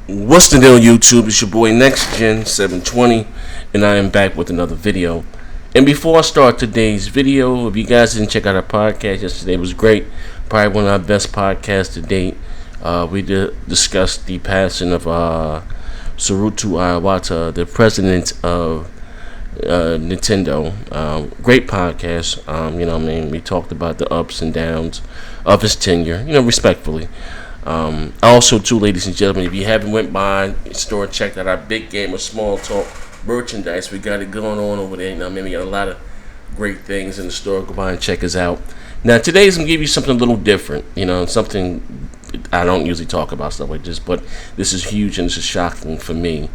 What's the deal, YouTube? It's your boy NextGen720, and I am back with another video. And before I start today's video, if you guys didn't check out our podcast yesterday, it was great. Probably one of our best podcasts to date. We discussed the passing of Sarutu Iwata, the president of Nintendo. Great podcast. We talked about the ups and downs of his tenure, respectfully. Also, too, ladies and gentlemen, if you haven't went by the store and checked out our big game of small talk merchandise, we got it going on over there. We got a lot of great things in the store. Go by and check us out. Now, today's going to give you something a little different, something I don't usually talk about stuff like this, but this is huge and this is shocking for me.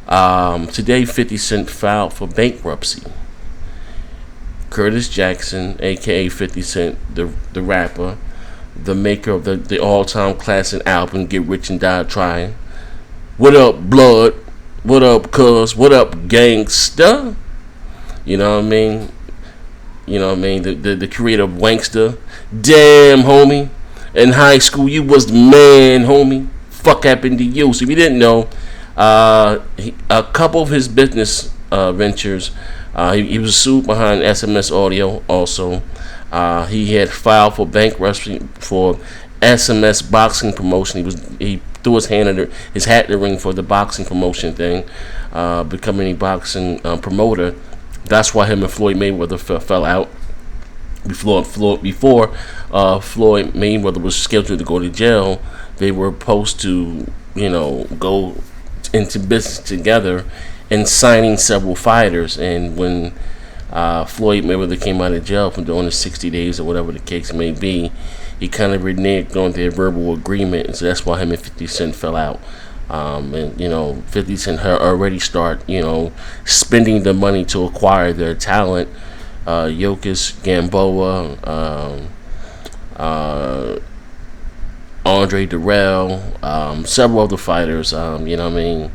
Today, 50 Cent filed for bankruptcy. Curtis Jackson, a.k.a. 50 Cent, the rapper, the maker of the all-time classic album Get Rich and Die Trying. What up, blood? What up, cuz? What up, gangsta? The creator of Wanksta. Damn, homie. In high school, you was the man, homie. Fuck happened to you? So if you didn't know, a couple of his business ventures, he was sued behind SMS Audio also. He had filed for bankruptcy for SMS boxing promotion. He threw his hat in the ring for the boxing promotion thing, becoming a boxing promoter. That's why him and Floyd Mayweather fell out. Before Floyd Mayweather was scheduled to go to jail, they were supposed to, go into business together and signing several fighters. And when Floyd Mayweather came out of jail from doing the 60 days or whatever the case may be, he kind of reneged on their verbal agreement, and so that's why him and 50 Cent fell out. 50 Cent had already start, spending the money to acquire their talent. Yokis, Gamboa, Andre Durrell, several other fighters, the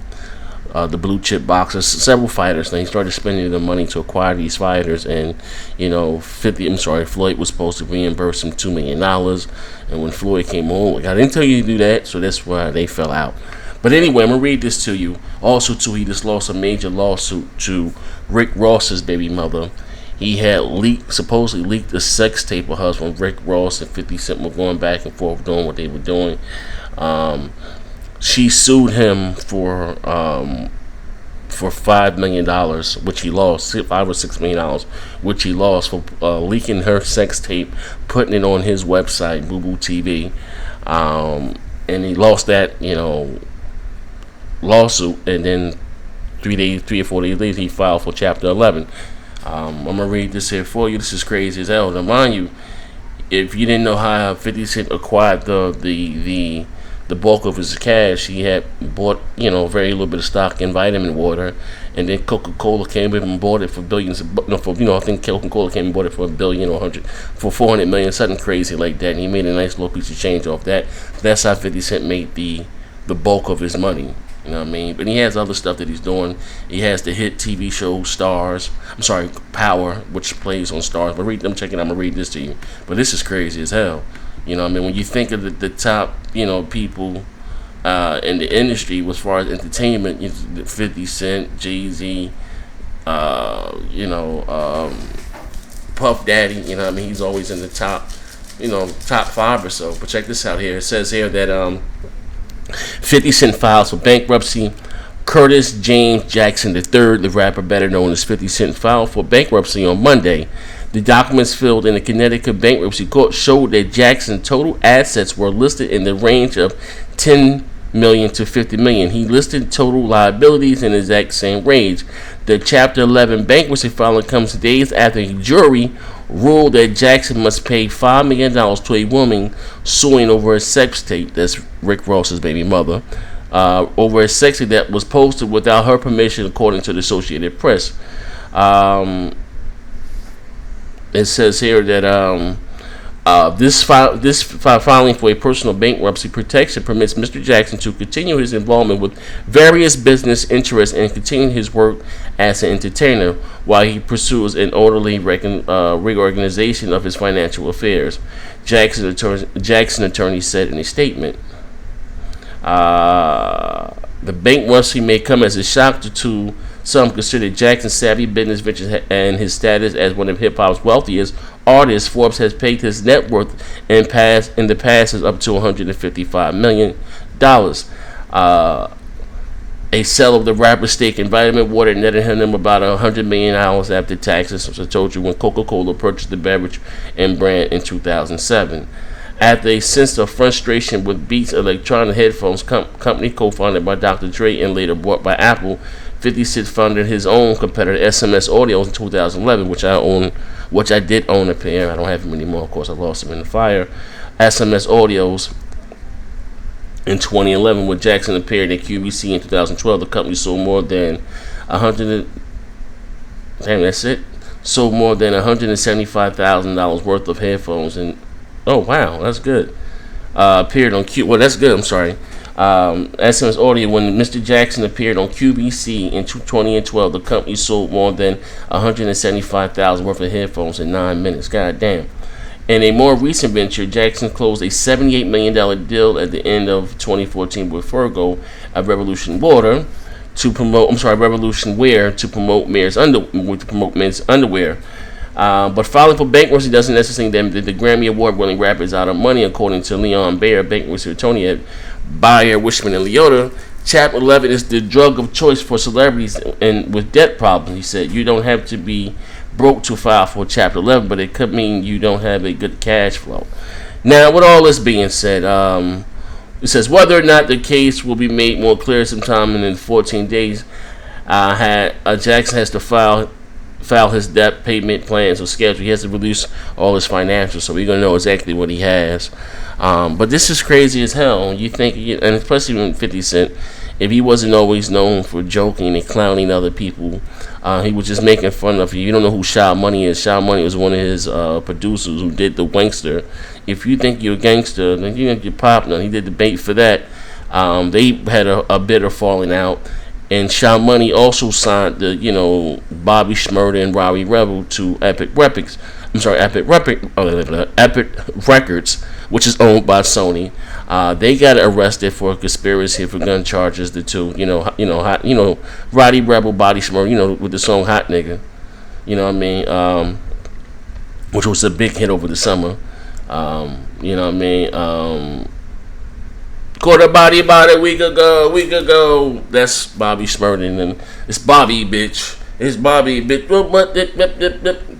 blue chip boxers, several fighters. And he started spending the money to acquire these fighters, and Floyd was supposed to reimburse him $2 million. And when Floyd came on, I didn't tell you to do that, so that's why they fell out. But anyway, I'm gonna read this to you. Also, too, he just lost a major lawsuit to Rick Ross's baby mother. He had supposedly leaked a sex tape of husband Rick Ross and 50 Cent were going back and forth doing what they were doing. She sued him for $5 million, which he lost. $5 or $6 million, which he lost for leaking her sex tape, putting it on his website, Boo Boo TV, and he lost that, lawsuit. And then 3 or 4 days later, he filed for Chapter 11. I'm gonna read this here for you. This is crazy as hell. Now, mind you, if you didn't know how 50 Cent acquired the bulk of his cash, he had bought, very little bit of stock in Vitamin Water, and then Coca-Cola came in and bought it for billions. I think Coca-Cola came and bought it for $1 billion or for $400 million, something crazy like that. And he made a nice little piece of change off that. That's how 50 Cent made the bulk of his money. But he has other stuff that he's doing. He has the hit TV show Power, which plays on Stars. But I'm going to read this to you. But this is crazy as hell. When you think of the top, people in the industry as far as entertainment, 50 Cent, Jay-Z, Puff Daddy, he's always in the top, top 5 or so. But check this out here. It says here that 50 Cent files for bankruptcy. Curtis James Jackson III, the rapper better known as 50 Cent, filed for bankruptcy on Monday. The documents filed in the Connecticut bankruptcy court showed that Jackson's total assets were listed in the range of $10 million to $50 million. He listed total liabilities in the exact same range. The Chapter 11 bankruptcy filing comes days after a jury ruled that Jackson must pay $5 million to a woman suing over a sex tape, that's Rick Ross's baby mother, over a sex tape that was posted without her permission, according to the Associated Press. It says here that this filing for a personal bankruptcy protection permits Mr. Jackson to continue his involvement with various business interests and continue his work as an entertainer while he pursues an orderly reorganization of his financial affairs, Jackson attorney said in a statement. The bankruptcy may come as a shock to some consider Jackson's savvy business ventures and his status as one of hip hop's wealthiest artists. Forbes has pegged his net worth in the past as up to $155 million. A sale of the rapper's stake in Vitamin Water netted him about $100 million after taxes, as I told you, when Coca-Cola purchased the beverage and brand in 2007. After a sense of frustration with Beats electronic headphones company co-founded by Dr. Dre and later bought by Apple, 50 Cent founded his own competitor SMS Audio in 2011, which I did own a pair. I don't have them anymore, of course. I lost them in the fire. SMS Audios in 2011, when Jackson appeared at QVC in 2012, the company sold more than $175,000 worth of headphones and oh wow, that's good. Appeared on Q. Well, that's good. I'm sorry. SMS Audio. When Mr. Jackson appeared on QVC in 2012, the company sold more than $175,000 worth of headphones in 9 minutes. God damn. In a more recent venture, Jackson closed a $78 million deal at the end of 2014 with Fergo of Revolution Wear to promote men's underwear. But filing for bankruptcy doesn't necessarily mean that the Grammy Award-winning rapper is out of money, according to Leon Bayer, bankruptcy attorney at Bayer, Wishman and Leota. Chapter 11 is the drug of choice for celebrities and with debt problems. He said you don't have to be broke to file for Chapter 11, but it could mean you don't have a good cash flow. Now, with all this being said, it says whether or not the case will be made more clear sometime in 14 days. Jackson has to file his debt payment plans or schedule. He has to release all his financials, so we're gonna know exactly what he has. But this is crazy as hell. You think, and especially when 50 Cent, if he wasn't always known for joking and clowning other people, he was just making fun of you. You don't know who Sha Money is. Sha Money was one of his producers who did the Wankster. If you think you're a gangster, then you think you're popular. He did the bait for that. They had a bitter falling out. And Sha Money also signed the, Bobby Shmurda and Robbie Rebel to Epic Records, which is owned by Sony. They got arrested for conspiracy for gun charges. The two, Roddy Rebel, Bobby Shmurda, with the song "Hot Nigga," which was a big hit over the summer. Caught a body about a week ago. That's Bobby Shmurda and them. It's Bobby, bitch. It's Bobby, bitch.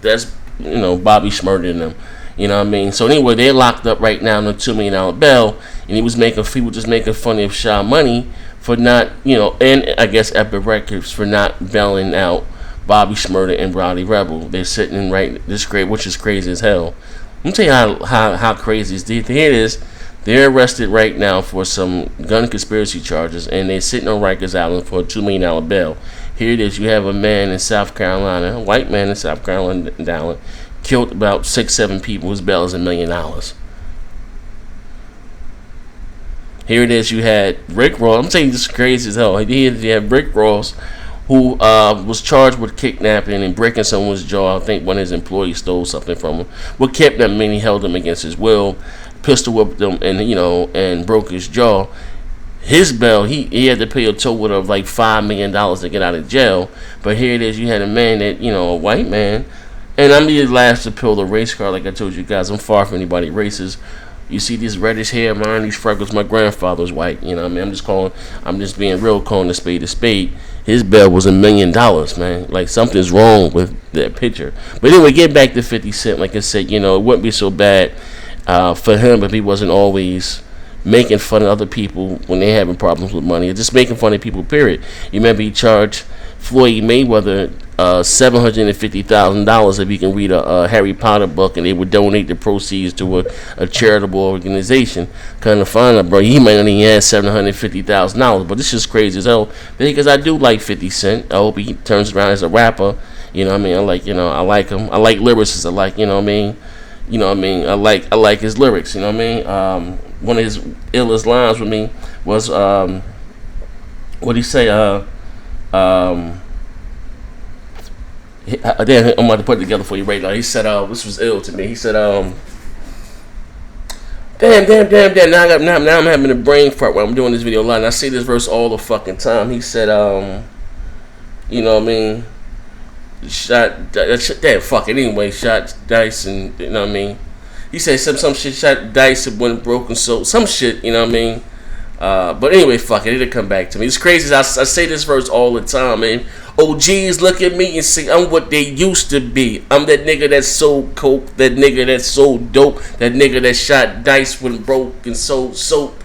That's, Bobby Shmurda and them. You know what I mean? So anyway, they're locked up right now on a $2 million bail. And he was just making fun of Sha Money for not, and I guess Epic Records for not bailing out Bobby Shmurda and Roddy Rebel. They're sitting which is crazy as hell. Let me tell you how crazy it is. Here it is. They're arrested right now for some gun conspiracy charges, and they're sitting on Rikers Island for a $2 million bail. Here it is. You have a man in South Carolina, a white man in South Carolina, killed about 6-7 people. His bail is $1 million. Here it is. You had Rick Ross. I'm saying this is crazy as hell. You had Rick Ross, who was charged with kidnapping and breaking someone's jaw. I think one of his employees stole something from him. What kept him, he held him against his will. Pistol whipped him and broke his jaw. His bail, he had to pay a total of like $5 million to get out of jail. But here it is, you had a man that, a white man, and I'm the last to pull the race card. Like I told you guys, I'm far from anybody racist. You see this reddish hair, mine, these freckles. My grandfather's white. I'm just being real, calling a spade a spade. His bail was $1 million, man. Like something's wrong with that picture. But anyway, get back to 50 Cent. Like I said, it wouldn't be so bad for him if he wasn't always making fun of other people when they're having problems with money, or just making fun of people, period. You remember he charged Floyd Mayweather $750,000 if he can read a Harry Potter book, and they would donate the proceeds to a charitable organization. Kind of fun, bro. He might only have $750,000, but this is crazy as hell, because I do like 50 Cent. I hope he turns around as a rapper. I like him. I like lyricists. I like, I like his lyrics. One of his illest lines with me was, what did he say? I'm about to put it together for you right now. He said, this was ill to me. He said, Damn. Now I'm having a brain fart while I'm doing this video live. And I see this verse all the fucking time. He said, you know what I mean? Damn, fuck it. Anyway, shot dice and, you know what I mean? He said some shit, shot dice and went broken, so some shit, you know what I mean? But anyway, fuck it. It'll come back to me. It's crazy. I say this verse all the time, man. OGs look at me and say I'm what they used to be. I'm that nigga that sold coke, that nigga that sold dope, that nigga that shot dice when broke and sold soap.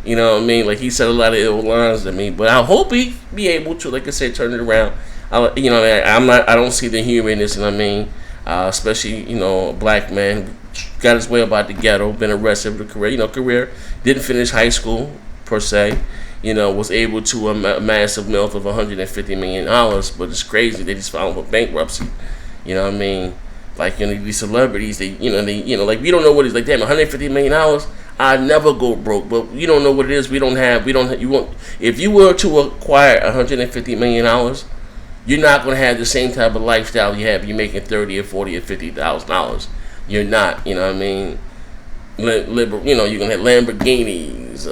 You know what I mean? Like, he said a lot of ill lines to me, but I hope he be able to, like I said, turn it around. You know, I don't see the humor in this. You know what I mean? Especially, you know, a black man who got his way about the ghetto, been arrested with a career, didn't finish high school per se. You know, was able to a massive wealth of $150 million, but it's crazy they just filed for bankruptcy. You know what I mean? Like, you know, these celebrities, like, we don't know what it's like. Damn, $150 million. I never go broke, but you don't know what it is. You won't. If you were to acquire $150 million, you're not going to have the same type of lifestyle you have. You're making $30 or $40 or $50,000. You're not. You know what I mean? You know, you're gonna have Lamborghinis,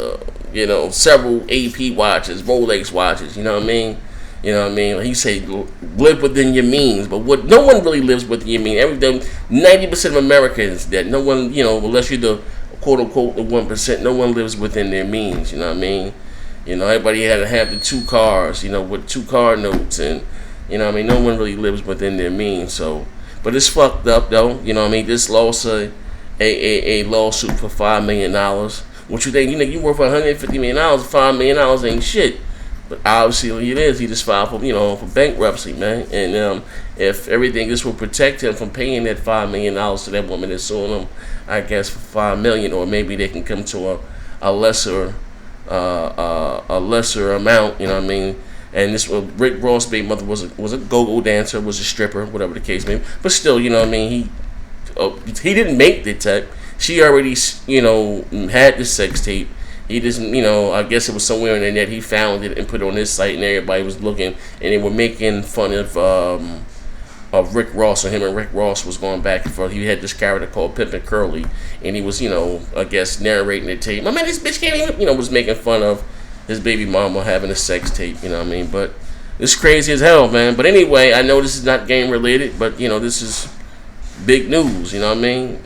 you know, several AP watches, Rolex watches. You know what I mean? You know what I mean? Like he say, live within your means, but what? No one really lives within your means. 90% of Americans that no one, you know, unless you're the quote unquote the 1%, no one lives within their means. You know what I mean? You know, everybody had to have the 2 cars, you know, with 2 car notes, and you know what I mean. No one really lives within their means. So, but it's fucked up though. You know what I mean? This lawsuit. A lawsuit for $5 million. What you think? You know, you worth $150 million. $5 million ain't shit. But obviously it is. He just filed for bankruptcy, man. And if everything this will protect him from paying that $5 million to that woman that's suing him, I guess for $5 million, or maybe they can come to a lesser amount. You know what I mean? And this Rick Ross' baby mother was a go-go dancer, was a stripper, whatever the case may be. But still, you know what I mean? He didn't make the tape. She already, you know, had the sex tape. He doesn't, you know, I guess it was somewhere on the net. He found it and put it on his site, and everybody was looking, and they were making fun of Rick Ross, or him and Rick Ross was going back and forth. He had this character called Pimpin' Curly, and he was, you know, I guess narrating the tape. I mean, this bitch can't even, you know, was making fun of his baby mama having a sex tape. You know what I mean? But it's crazy as hell, man. But anyway, I know this is not game related, but you know, this is big news, you know what I mean?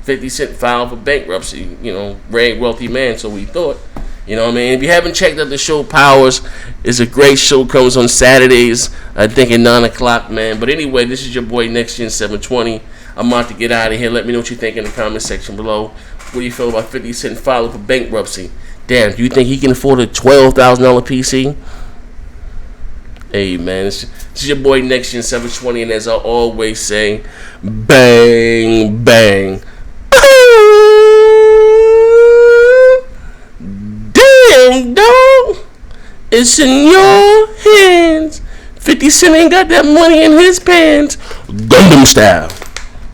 50 Cent filed for bankruptcy, you know, very wealthy man, so we thought. You know what I mean? If you haven't checked out the show Powers, it's a great show, comes on Saturdays, I think at 9 o'clock, man. But anyway, this is your boy Next Gen 720. I'm about to get out of here. Let me know what you think in the comment section below. What do you feel about 50 Cent filing for bankruptcy? Damn, do you think he can afford a $12,000 PC? Hey man, this is your boy Next Gen 720, and as I always say, bang bang. Damn dog, it's in your hands. 50 Cent ain't got that money in his pants. Gundam style.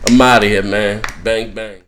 I'm out of here, man. Bang bang.